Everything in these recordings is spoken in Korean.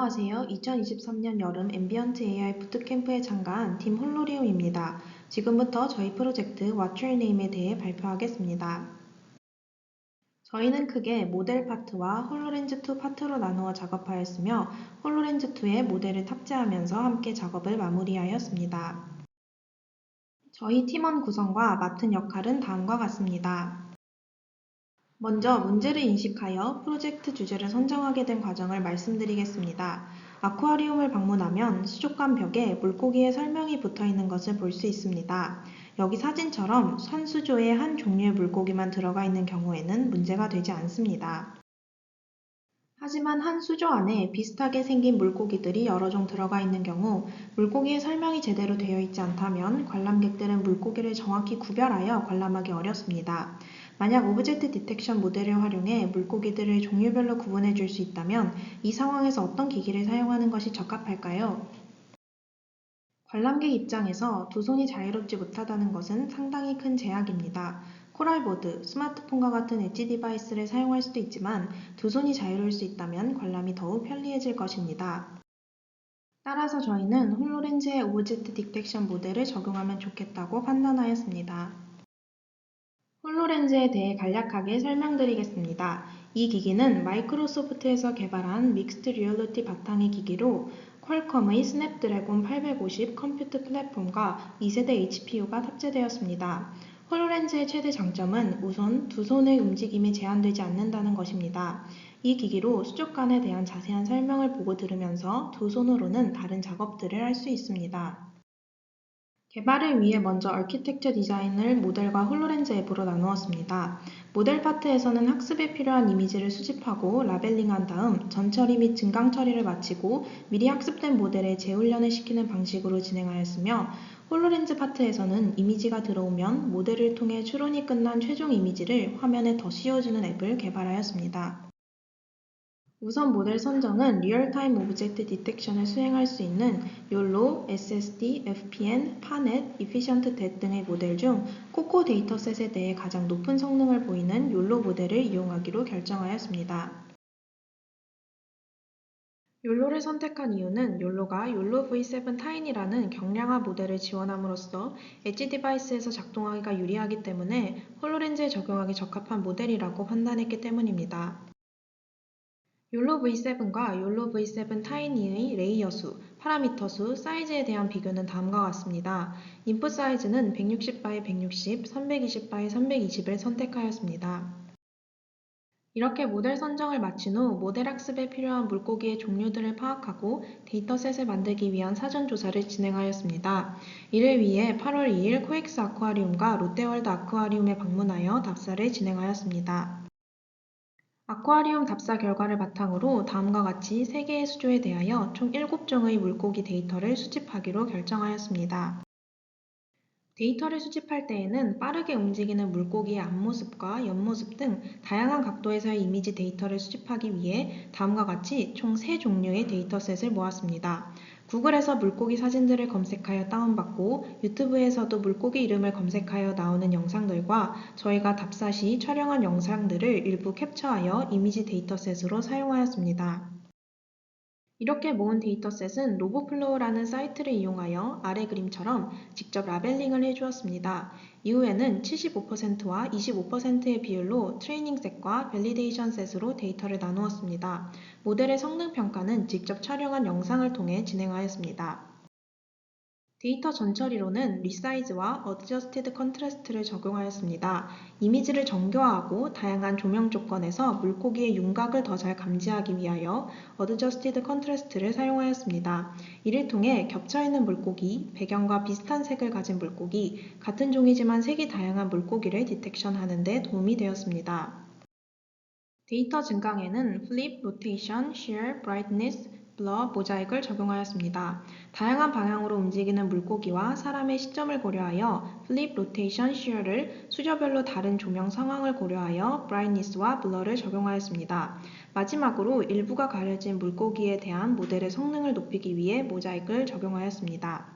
안녕하세요. 2023년 여름 앰비언트 AI 부트캠프에 참가한 팀 홀로리움입니다. 지금부터 저희 프로젝트 What's Your Name에 대해 발표하겠습니다. 저희는 크게 모델 파트와 홀로렌즈2 파트로 나누어 작업하였으며 홀로렌즈2에 모델을 탑재하면서 함께 작업을 마무리하였습니다. 저희 팀원 구성과 맡은 역할은 다음과 같습니다. 먼저 문제를 인식하여 프로젝트 주제를 선정하게 된 과정을 말씀드리겠습니다. 아쿠아리움을 방문하면 수족관 벽에 물고기의 설명이 붙어 있는 것을 볼 수 있습니다. 여기 사진처럼 산수조의 한 종류의 물고기만 들어가 있는 경우에는 문제가 되지 않습니다. 하지만 한 수조 안에 비슷하게 생긴 물고기들이 여러 종 들어가 있는 경우 물고기의 설명이 제대로 되어 있지 않다면 관람객들은 물고기를 정확히 구별하여 관람하기 어렵습니다. 만약 오브젝트 디텍션 모델을 활용해 물고기들을 종류별로 구분해 줄 수 있다면 이 상황에서 어떤 기기를 사용하는 것이 적합할까요? 관람객 입장에서 두 손이 자유롭지 못하다는 것은 상당히 큰 제약입니다. 코랄보드, 스마트폰과 같은 엣지 디바이스를 사용할 수도 있지만 두 손이 자유로울 수 있다면 관람이 더욱 편리해질 것입니다. 따라서 저희는 홀로렌즈의 오브젝트 디텍션 모델을 적용하면 좋겠다고 판단하였습니다. 홀로렌즈에 대해 간략하게 설명드리겠습니다. 이 기기는 마이크로소프트에서 개발한 믹스드 리얼리티 바탕의 기기로 퀄컴의 스냅드래곤 850 컴퓨터 플랫폼과 2세대 HPU가 탑재되었습니다. 홀로렌즈의 최대 장점은 우선 두 손의 움직임이 제한되지 않는다는 것입니다. 이 기기로 수족관에 대한 자세한 설명을 보고 들으면서 두 손으로는 다른 작업들을 할 수 있습니다. 개발을 위해 먼저 아키텍처 디자인을 모델과 홀로렌즈 앱으로 나누었습니다. 모델 파트에서는 학습에 필요한 이미지를 수집하고 라벨링한 다음 전처리 및 증강 처리를 마치고 미리 학습된 모델에 재훈련을 시키는 방식으로 진행하였으며 홀로렌즈 파트에서는 이미지가 들어오면 모델을 통해 추론이 끝난 최종 이미지를 화면에 더 씌워주는 앱을 개발하였습니다. 우선 모델 선정은 리얼타임 오브젝트 디텍션을 수행할 수 있는 욜로, SSD, FPN, 파넷, 이피션트 댓 등의 모델 중 코코 데이터셋에 대해 가장 높은 성능을 보이는 욜로 모델을 이용하기로 결정하였습니다. 욜로를 선택한 이유는 욜로가 욜로 V7 타인이라는 경량화 모델을 지원함으로써 엣지 디바이스에서 작동하기가 유리하기 때문에 홀로렌즈에 적용하기 적합한 모델이라고 판단했기 때문입니다. 욜로 V7과 욜로 V7 타이니의 레이어 수, 파라미터 수, 사이즈에 대한 비교는 다음과 같습니다. 인풋 사이즈는 160 x 160, 320 x 320을 선택하였습니다. 이렇게 모델 선정을 마친 후 모델 학습에 필요한 물고기의 종류들을 파악하고 데이터셋을 만들기 위한 사전 조사를 진행하였습니다. 이를 위해 8월 2일 코엑스 아쿠아리움과 롯데월드 아쿠아리움에 방문하여 답사를 진행하였습니다. 아쿠아리움 답사 결과를 바탕으로 다음과 같이 3개의 수조에 대하여 총 7종의 물고기 데이터를 수집하기로 결정하였습니다. 데이터를 수집할 때에는 빠르게 움직이는 물고기의 앞모습과 옆모습 등 다양한 각도에서의 이미지 데이터를 수집하기 위해 다음과 같이 총 3종류의 데이터셋을 모았습니다. 구글에서 물고기 사진들을 검색하여 다운받고 유튜브에서도 물고기 이름을 검색하여 나오는 영상들과 저희가 답사 시 촬영한 영상들을 일부 캡처하여 이미지 데이터셋으로 사용하였습니다. 이렇게 모은 데이터셋은 로보플로우라는 사이트를 이용하여 아래 그림처럼 직접 라벨링을 해주었습니다. 이후에는 75%와 25%의 비율로 트레이닝셋과 밸리데이션 셋으로 데이터를 나누었습니다. 모델의 성능 평가는 직접 촬영한 영상을 통해 진행하였습니다. 데이터 전처리로는 리사이즈와 어드저스티드 컨트라스트를 적용하였습니다. 이미지를 정교화하고 다양한 조명 조건에서 물고기의 윤곽을 더 잘 감지하기 위하여 어드저스티드 컨트라스트를 사용하였습니다. 이를 통해 겹쳐있는 물고기, 배경과 비슷한 색을 가진 물고기, 같은 종이지만 색이 다양한 물고기를 디텍션하는 데 도움이 되었습니다. 데이터 증강에는 플립, 로테이션, shear, brightness, 블러, 모자익을 적용하였습니다. 다양한 방향으로 움직이는 물고기와 사람의 시점을 고려하여 플립, 로테이션, shear를 수저별로 다른 조명 상황을 고려하여 brightness와 블러를 적용하였습니다. 마지막으로 일부가 가려진 물고기에 대한 모델의 성능을 높이기 위해 모자익을 적용하였습니다.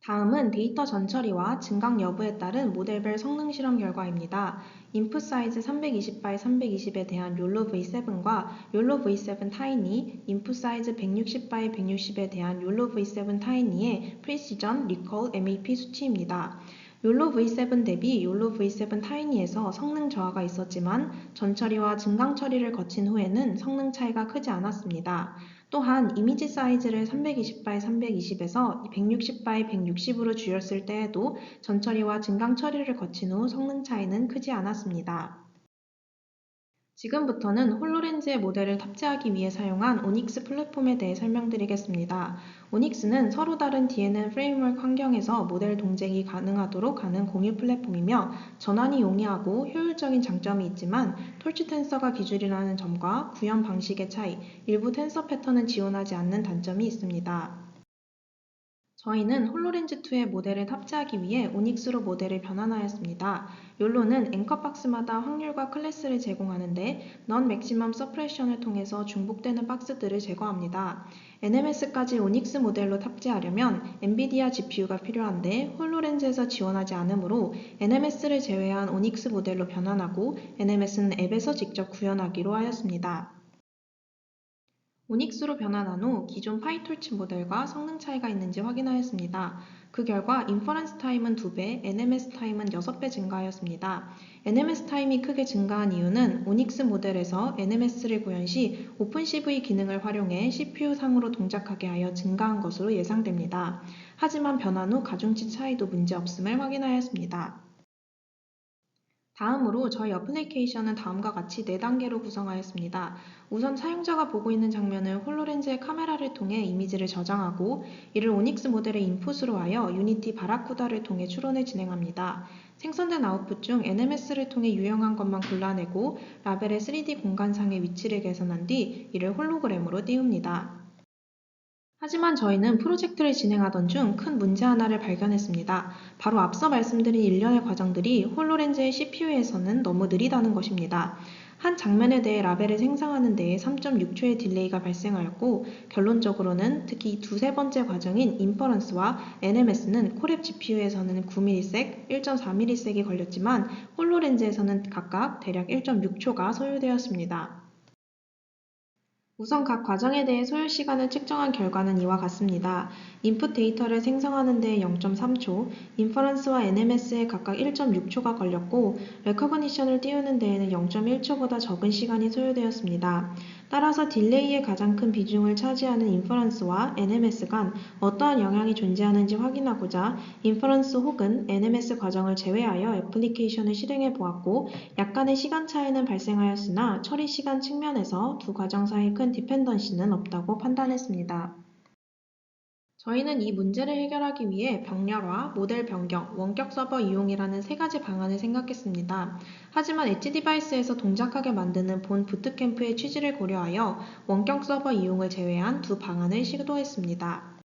다음은 데이터 전처리와 증강 여부에 따른 모델별 성능 실험 결과입니다. 인풋 사이즈 320 x 320에 대한 욜로 V7과 욜로 V7 타이니, 인풋 사이즈 160 x 160에 대한 욜로 V7 타이니의 프리시전, 리콜, MAP 수치입니다. 욜로 V7 대비 욜로 V7 타이니에서 성능 저하가 있었지만 전처리와 증강 처리를 거친 후에는 성능 차이가 크지 않았습니다. 또한 이미지 사이즈를 320 x 320에서 160 x 160으로 줄였을 때에도 전처리와 증강 처리를 거친 후 성능 차이는 크지 않았습니다. 지금부터는 홀로렌즈의 모델을 탑재하기 위해 사용한 오닉스 플랫폼에 대해 설명드리겠습니다. 오닉스는 서로 다른 DNN 프레임워크 환경에서 모델 동작이 가능하도록 하는 공유 플랫폼이며 전환이 용이하고 효율적인 장점이 있지만 톨치 텐서가 기술이라는 점과 구현 방식의 차이, 일부 텐서 패턴은 지원하지 않는 단점이 있습니다. 저희는 홀로렌즈2의 모델을 탑재하기 위해 오닉스로 모델을 변환하였습니다. 욜로는 앵커박스마다 확률과 클래스를 제공하는데 넌 맥시멈 서프레션을 통해서 중복되는 박스들을 제거합니다. NMS까지 오닉스 모델로 탑재하려면 엔비디아 GPU가 필요한데 홀로렌즈에서 지원하지 않으므로 NMS를 제외한 오닉스 모델로 변환하고 NMS는 앱에서 직접 구현하기로 하였습니다. 오닉스로 변환한 후 기존 파이톨치 모델과 성능 차이가 있는지 확인하였습니다. 그 결과 인퍼런스 타임은 2배, NMS 타임은 6배 증가하였습니다. NMS 타임이 크게 증가한 이유는 오닉스 모델에서 NMS를 구현 시 오픈CV 기능을 활용해 CPU 상으로 동작하게 하여 증가한 것으로 예상됩니다. 하지만 변환 후 가중치 차이도 문제없음을 확인하였습니다. 다음으로 저희 어플리케이션은 다음과 같이 4단계로 구성하였습니다. 우선 사용자가 보고 있는 장면을 홀로렌즈의 카메라를 통해 이미지를 저장하고 이를 오닉스 모델의 인풋으로 하여 유니티 바라쿠다를 통해 추론을 진행합니다. 생성된 아웃풋 중 NMS를 통해 유용한 것만 골라내고 라벨의 3D 공간상의 위치를 계산한 뒤 이를 홀로그램으로 띄웁니다. 하지만 저희는 프로젝트를 진행하던 중 큰 문제 하나를 발견했습니다. 바로 앞서 말씀드린 일련의 과정들이 홀로렌즈의 CPU에서는 너무 느리다는 것입니다. 한 장면에 대해 라벨을 생성하는 데에 3.6초의 딜레이가 발생하였고 결론적으로는 특히 두세 번째 과정인 인퍼런스와 NMS는 콜앱 GPU에서는 9ms, 1.4ms이 걸렸지만 홀로렌즈에서는 각각 대략 1.6초가 소요되었습니다. 우선 각 과정에 대해 소요 시간을 측정한 결과는 이와 같습니다. 인풋 데이터를 생성하는 데 0.3초, 인퍼런스와 NMS에 각각 1.6초가 걸렸고 레커그니션을 띄우는 데에는 0.1초보다 적은 시간이 소요되었습니다. 따라서 딜레이의 가장 큰 비중을 차지하는 인퍼런스와 NMS 간 어떠한 영향이 존재하는지 확인하고자 인퍼런스 혹은 NMS 과정을 제외하여 애플리케이션을 실행해 보았고 약간의 시간 차이는 발생하였으나 처리 시간 측면에서 두 과정 사이 큰 디펜던시는 없다고 판단했습니다. 저희는 이 문제를 해결하기 위해 병렬화, 모델 변경, 원격 서버 이용이라는 세 가지 방안을 생각했습니다. 하지만 엣지 디바이스에서 동작하게 만드는 본 부트캠프의 취지를 고려하여 원격 서버 이용을 제외한 두 방안을 시도했습니다.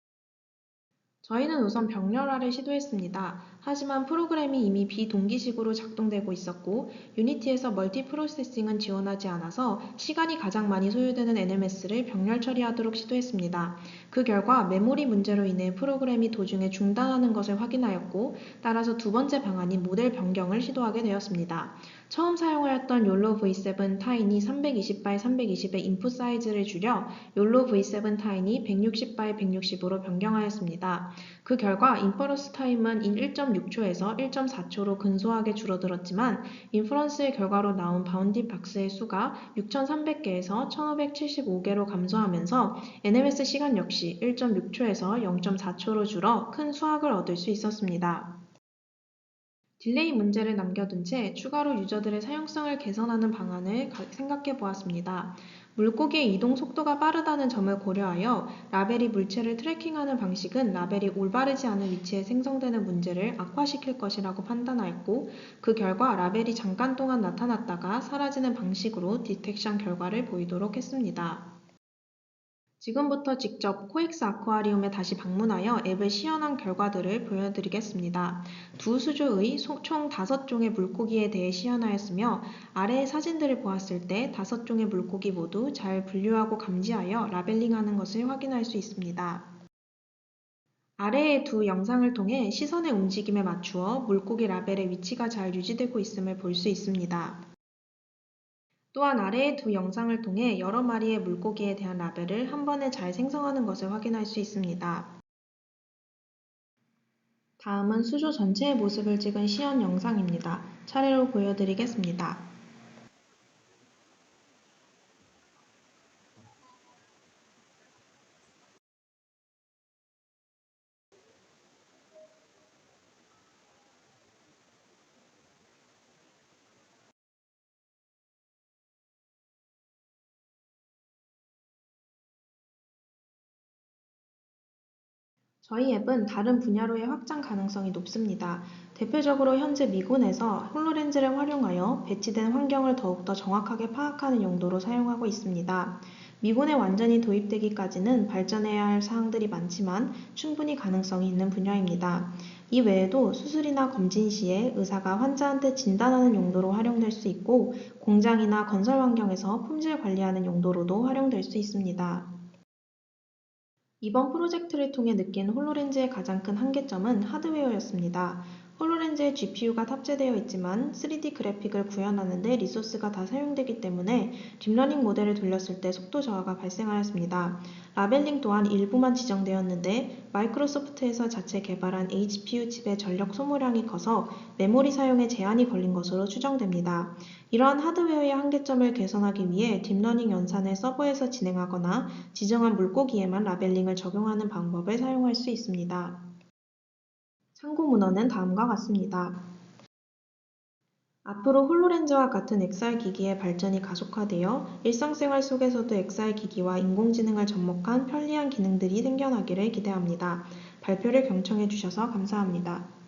저희는 우선 병렬화를 시도했습니다. 하지만 프로그램이 이미 비동기식으로 작동되고 있었고 유니티에서 멀티 프로세싱은 지원하지 않아서 시간이 가장 많이 소요되는 NMS를 병렬 처리하도록 시도했습니다. 그 결과 메모리 문제로 인해 프로그램이 도중에 중단하는 것을 확인하였고 따라서 두 번째 방안인 모델 변경을 시도하게 되었습니다. 처음 사용하였던 욜로 V7 타이니 320 x 320의 인풋 사이즈를 줄여 욜로 V7 타이니 160 x 160으로 변경하였습니다. 그 결과 인퍼런스 타임은 1.6초에서 1.4초로 근소하게 줄어들었지만 인퍼런스의 결과로 나온 바운딩 박스의 수가 6,300개에서 1,575개로 감소하면서 NMS 시간 역시 1.6초에서 0.4초로 줄어 큰 수확을 얻을 수 있었습니다. 딜레이 문제를 남겨둔 채 추가로 유저들의 사용성을 개선하는 방안을 생각해 보았습니다. 물고기의 이동 속도가 빠르다는 점을 고려하여 라벨이 물체를 트래킹하는 방식은 라벨이 올바르지 않은 위치에 생성되는 문제를 악화시킬 것이라고 판단하였고 그 결과 라벨이 잠깐 동안 나타났다가 사라지는 방식으로 디텍션 결과를 보이도록 했습니다. 지금부터 직접 코엑스 아쿠아리움에 다시 방문하여 앱을 시연한 결과들을 보여드리겠습니다. 두 수조의 총 5종의 물고기에 대해 시연하였으며 아래의 사진들을 보았을 때 5종의 물고기 모두 잘 분류하고 감지하여 라벨링하는 것을 확인할 수 있습니다. 아래의 두 영상을 통해 시선의 움직임에 맞추어 물고기 라벨의 위치가 잘 유지되고 있음을 볼 수 있습니다. 또한 아래의 두 영상을 통해 여러 마리의 물고기에 대한 라벨을 한 번에 잘 생성하는 것을 확인할 수 있습니다. 다음은 수조 전체의 모습을 찍은 시연 영상입니다. 차례로 보여드리겠습니다. 저희 앱은 다른 분야로의 확장 가능성이 높습니다. 대표적으로 현재 미군에서 홀로렌즈를 활용하여 배치된 환경을 더욱더 정확하게 파악하는 용도로 사용하고 있습니다. 미군에 완전히 도입되기까지는 발전해야 할 사항들이 많지만 충분히 가능성이 있는 분야입니다. 이 외에도 수술이나 검진 시에 의사가 환자한테 진단하는 용도로 활용될 수 있고 공장이나 건설 환경에서 품질 관리하는 용도로도 활용될 수 있습니다. 이번 프로젝트를 통해 느낀 홀로렌즈의 가장 큰 한계점은 하드웨어였습니다. 홀로렌즈에 GPU가 탑재되어 있지만 3D 그래픽을 구현하는 데 리소스가 다 사용되기 때문에 딥러닝 모델을 돌렸을 때 속도 저하가 발생하였습니다. 라벨링 또한 일부만 지정되었는데 마이크로소프트에서 자체 개발한 HPU 칩의 전력 소모량이 커서 메모리 사용에 제한이 걸린 것으로 추정됩니다. 이러한 하드웨어의 한계점을 개선하기 위해 딥러닝 연산을 서버에서 진행하거나 지정한 물고기에만 라벨링을 적용하는 방법을 사용할 수 있습니다. 참고 문헌은 다음과 같습니다. 앞으로 홀로렌즈와 같은 XR 기기의 발전이 가속화되어 일상생활 속에서도 XR 기기와 인공지능을 접목한 편리한 기능들이 생겨나기를 기대합니다. 발표를 경청해 주셔서 감사합니다.